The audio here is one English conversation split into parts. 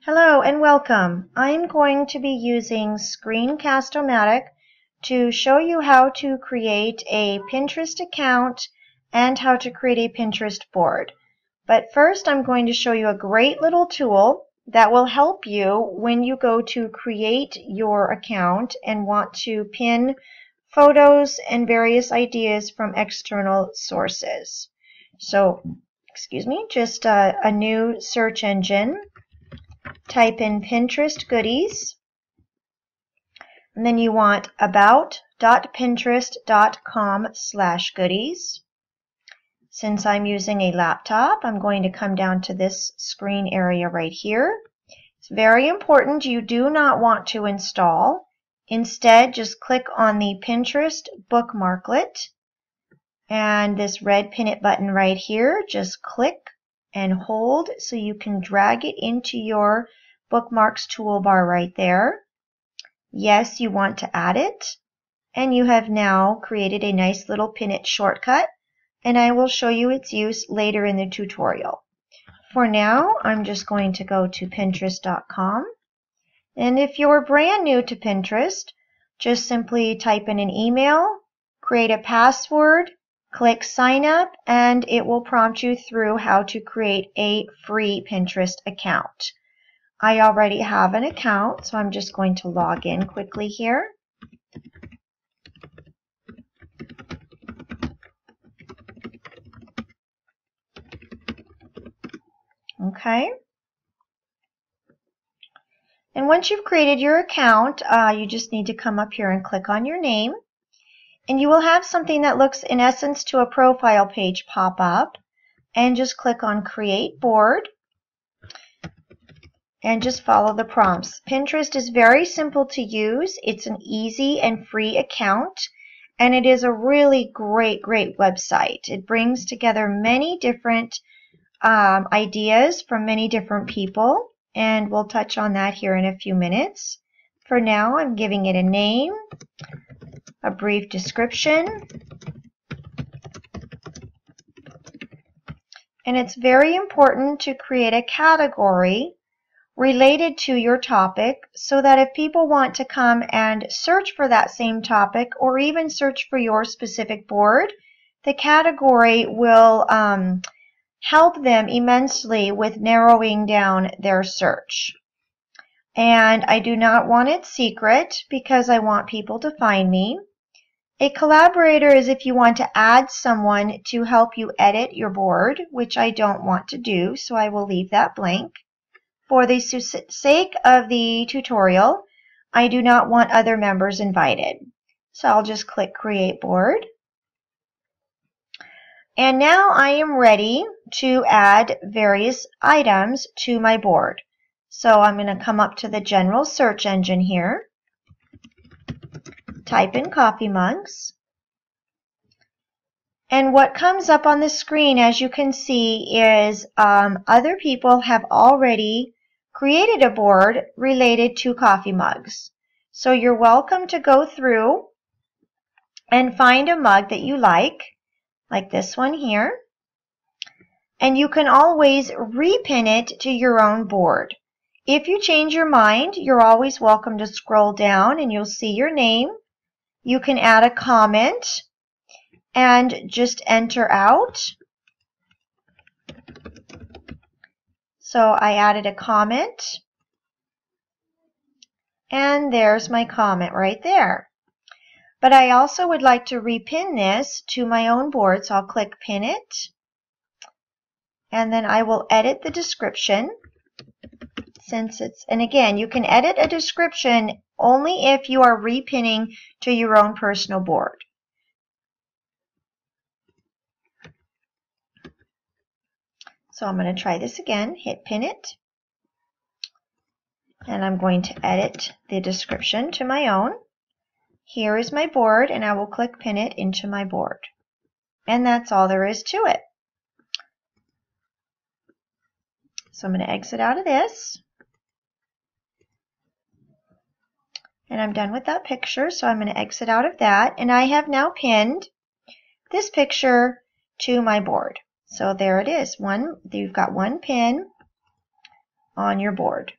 Hello and welcome. I'm going to be using Screencast-O-Matic to show you how to create a Pinterest account and how to create a Pinterest board. But first I'm going to show you a great little tool that will help you when you go to create your account and want to pin photos and various ideas from external sources. So, just a new search engine. Type in Pinterest goodies, and then you want about.pinterest.com/goodies. Since I'm using a laptop, I'm going to come down to this screen area right here. It's very important you do not want to install. Instead, just click on the Pinterest bookmarklet and this red pin it button right here. Just click and hold so you can drag it into your bookmarks toolbar right there. Yes, you want to add it, and you have now created a nice little pin it shortcut, and I will show you its use later in the tutorial. For now, I'm just going to go to Pinterest.com, and if you're brand new to Pinterest, just simply type in an email, create a password, click sign up, and it will prompt you through how to create a free Pinterest account. I already have an account, so I'm just going to log in quickly here. Okay. And once you've created your account, you just need to come up here and click on your name. And you will have something that looks in essence to a profile page pop up, and just click on Create Board and just follow the prompts. Pinterest is very simple to use. It's an easy and free account, and it is a really great website. It brings together many different ideas from many different people, and we'll touch on that here in a few minutes. For now, I'm giving it a name, a brief description, and it's very important to create a category related to your topic so that if people want to come and search for that same topic or even search for your specific board, the category will help them immensely with narrowing down their search. And I do not want it secret because I want people to find me. A collaborator is if you want to add someone to help you edit your board, which I don't want to do, so I will leave that blank. For the sake of the tutorial, I do not want other members invited. So I'll just click Create Board. And now I am ready to add various items to my board. So I'm going to come up to the general search engine here, type in coffee mugs, and what comes up on the screen, as you can see, is other people have already created a board related to coffee mugs. So you're welcome to go through and find a mug that you like this one here, and you can always repin it to your own board. If you change your mind, you're always welcome to scroll down and you'll see your name. You can add a comment and just enter out. So I added a comment, and there's my comment right there. But I also would like to repin this to my own board, so I'll click Pin It, and then I will edit the description. And again, you can edit a description only if you are repinning to your own personal board. So I'm going to try this again, hit Pin It, and I'm going to edit the description to my own. Here is my board, and I will click Pin It into my board. And that's all there is to it. So I'm going to exit out of this. And I'm done with that picture, so I'm going to exit out of that. And I have now pinned this picture to my board. So there it is. You've got one pin on your board.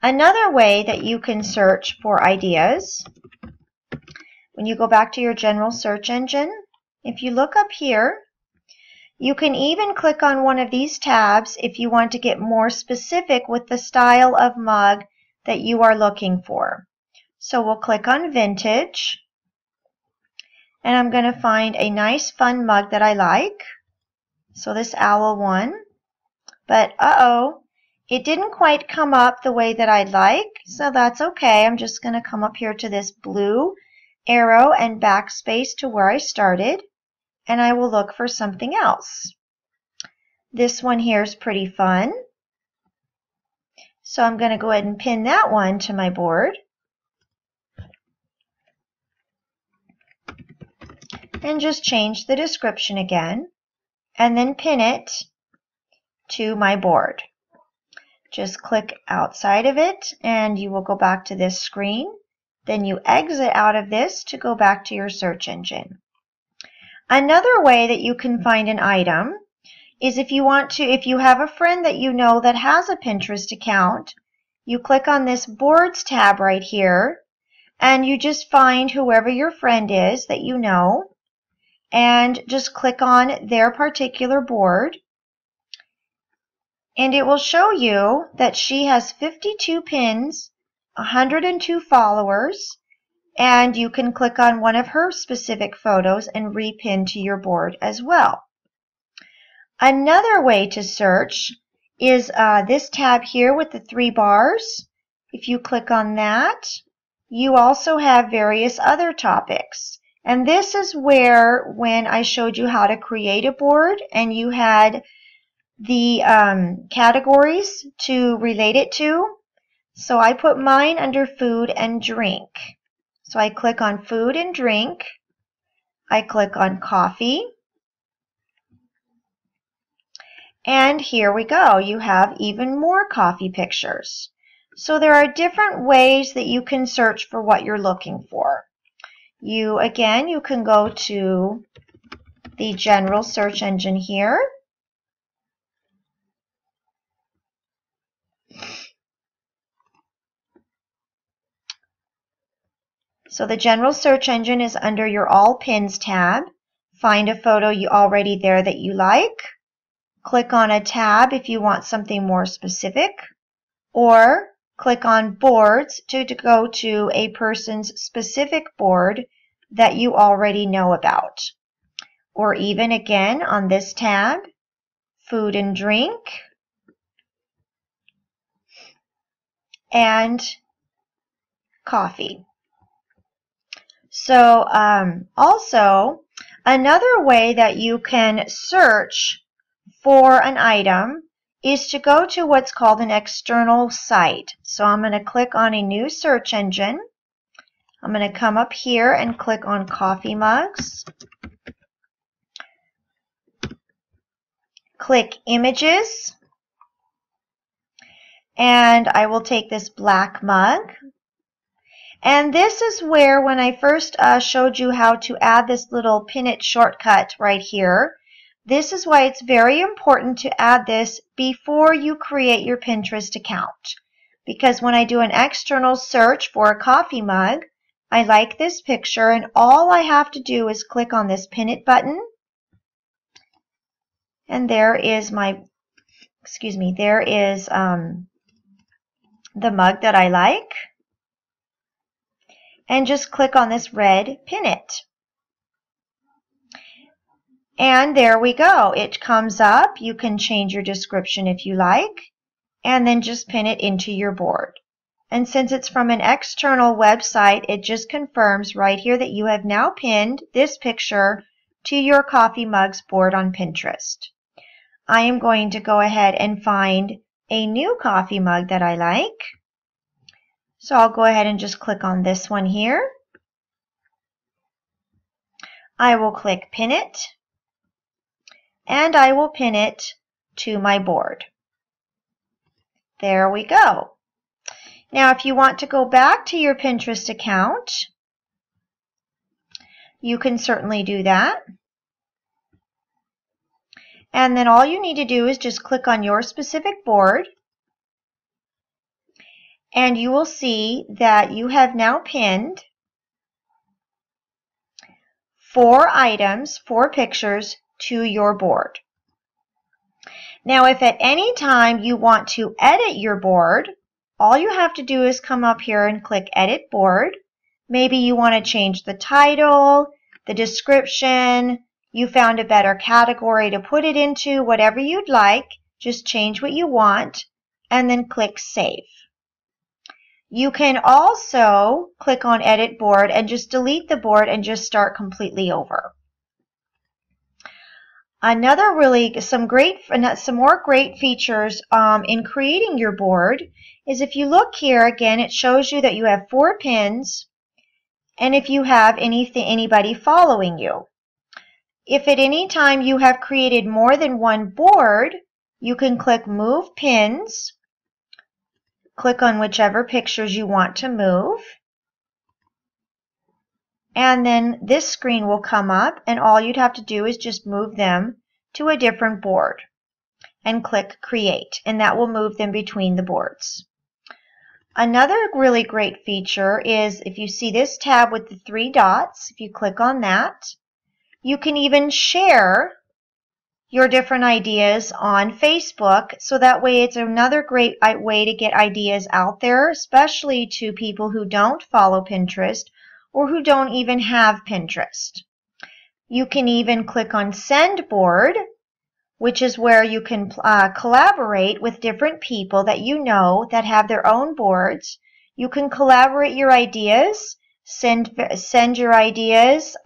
Another way that you can search for ideas, when you go back to your general search engine, if you look up here, you can even click on one of these tabs if you want to get more specific with the style of mug that you are looking for. So we'll click on vintage, and I'm going to find a nice fun mug that I like. So this owl one, but it didn't quite come up the way that I'd like, so that's okay. I'm just going to come up here to this blue arrow and backspace to where I started, and I will look for something else. This one here is pretty fun, so I'm going to go ahead and pin that one to my board. And just change the description again, and then pin it to my board. Just click outside of it and you will go back to this screen. Then you exit out of this to go back to your search engine. Another way that you can find an item is if you have a friend that you know that has a Pinterest account, you click on this boards tab right here and you just find whoever your friend is that you know and just click on their particular board. And it will show you that she has 52 pins, 102 followers, and you can click on one of her specific photos and repin to your board as well. Another way to search is this tab here with the 3 bars. If you click on that, you also have various other topics. And this is where, when I showed you how to create a board and you had the categories to relate it to. So I put mine under food and drink. So I click on food and drink. I click on coffee. And here we go. You have even more coffee pictures. So there are different ways that you can search for what you're looking for. You can go to the general search engine here. So the general search engine is under your All Pins tab. Find a photo already there that you like. Click on a tab if you want something more specific. Or click on Boards to go to a person's specific board that you already know about. Or even again on this tab, Food and Drink, and Coffee. So also, another way that you can search for an item is to go to what's called an external site. So I'm going to click on a new search engine. I'm going to come up here and click on coffee mugs. Click images. And I will take this black mug. And this is where, when I first showed you how to add this little pin it shortcut right here, this is why it's very important to add this before you create your Pinterest account. Because when I do an external search for a coffee mug, I like this picture, and all I have to do is click on this pin it button. And there is the mug that I like. And just click on this red pin it. And there we go. It comes up. You can change your description if you like, and then just pin it into your board. And since it's from an external website, it just confirms right here that you have now pinned this picture to your coffee mugs board on Pinterest. I am going to go ahead and find a new coffee mug that I like. So I'll go ahead and just click on this one here. I will click Pin It, and I will pin it to my board. There we go. Now, if you want to go back to your Pinterest account, you can certainly do that. And then all you need to do is just click on your specific board. and you will see that you have now pinned 4 items, 4 pictures to your board. Now, if at any time you want to edit your board, all you have to do is come up here and click Edit Board. Maybe you want to change the title, the description, you found a better category to put it into, whatever you'd like. Just change what you want and then click Save. You can also click on Edit Board and just delete the board and just start completely over. Some more great features in creating your board is if you look here again, it shows you that you have 4 pins, and if you have anybody following you. If at any time you have created more than one board, you can click Move Pins, click on whichever pictures you want to move, and then this screen will come up, and all you'd have to do is just move them to a different board and click Create, and that will move them between the boards. Another really great feature is if you see this tab with the 3 dots, if you click on that, you can even share your different ideas on Facebook, so that way it's another great way to get ideas out there, especially to people who don't follow Pinterest or who don't even have Pinterest. You can even click on Send Board, which is where you can collaborate with different people that you know that have their own boards. You can collaborate your ideas, send your ideas,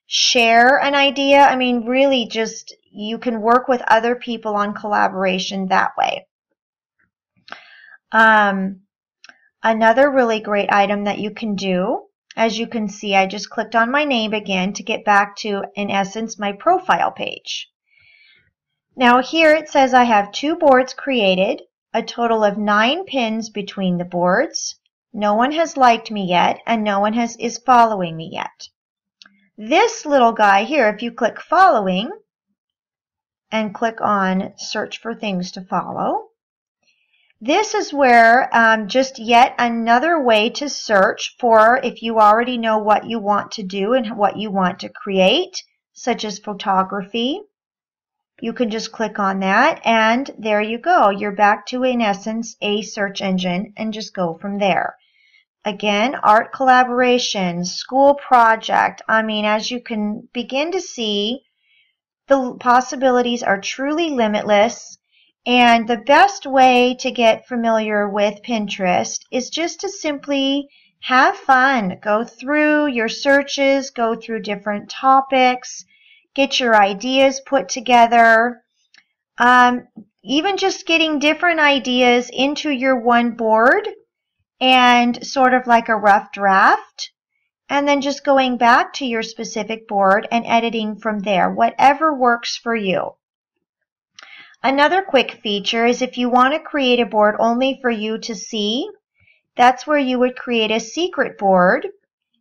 share an idea. I mean, really just you can work with other people on collaboration that way. Another really great item that you can do, as you can see, I just clicked on my name again to get back to, in essence, my profile page. Now here it says I have 2 boards created, a total of 9 pins between the boards. No one has liked me yet, and no one is following me yet. This little guy here, if you click Following and click on Search for Things to Follow, this is where just yet another way to search for if you already know what you want to do and what you want to create, such as photography. You can just click on that, and there you go. You're back to, in essence, a search engine, and just go from there. Again, art collaboration, school project. I mean, as you can begin to see, the possibilities are truly limitless. And the best way to get familiar with Pinterest is just to simply have fun. Go through your searches, go through different topics, get your ideas put together. Even just getting different ideas into your one board and sort of like a rough draft, and then just going back to your specific board and editing from there, whatever works for you. Another quick feature is if you want to create a board only for you to see, that's where you would create a secret board,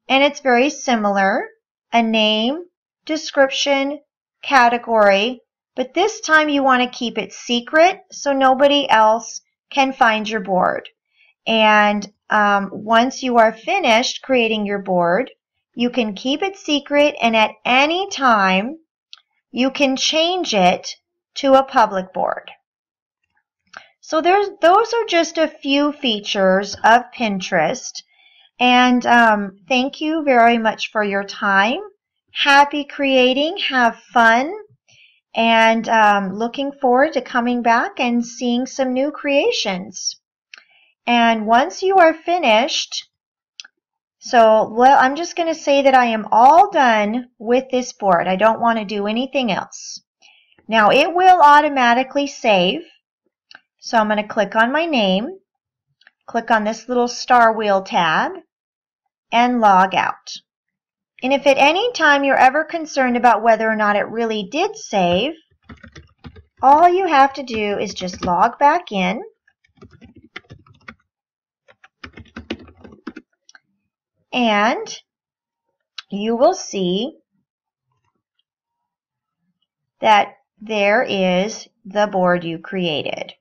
and it's very similar, a name, description, category, but this time you want to keep it secret so nobody else can find your board. And once you are finished creating your board, you can keep it secret, and at any time you can change it to a public board. So those are just a few features of Pinterest. And thank you very much for your time. Happy creating, have fun, and looking forward to coming back and seeing some new creations. And once you are finished, I'm just going to say that I am all done with this board. I don't want to do anything else. Now it will automatically save. So I'm going to click on my name, click on this little star wheel tab, and log out. And if at any time you're ever concerned about whether or not it really did save, all you have to do is just log back in. And you will see that there is the board you created.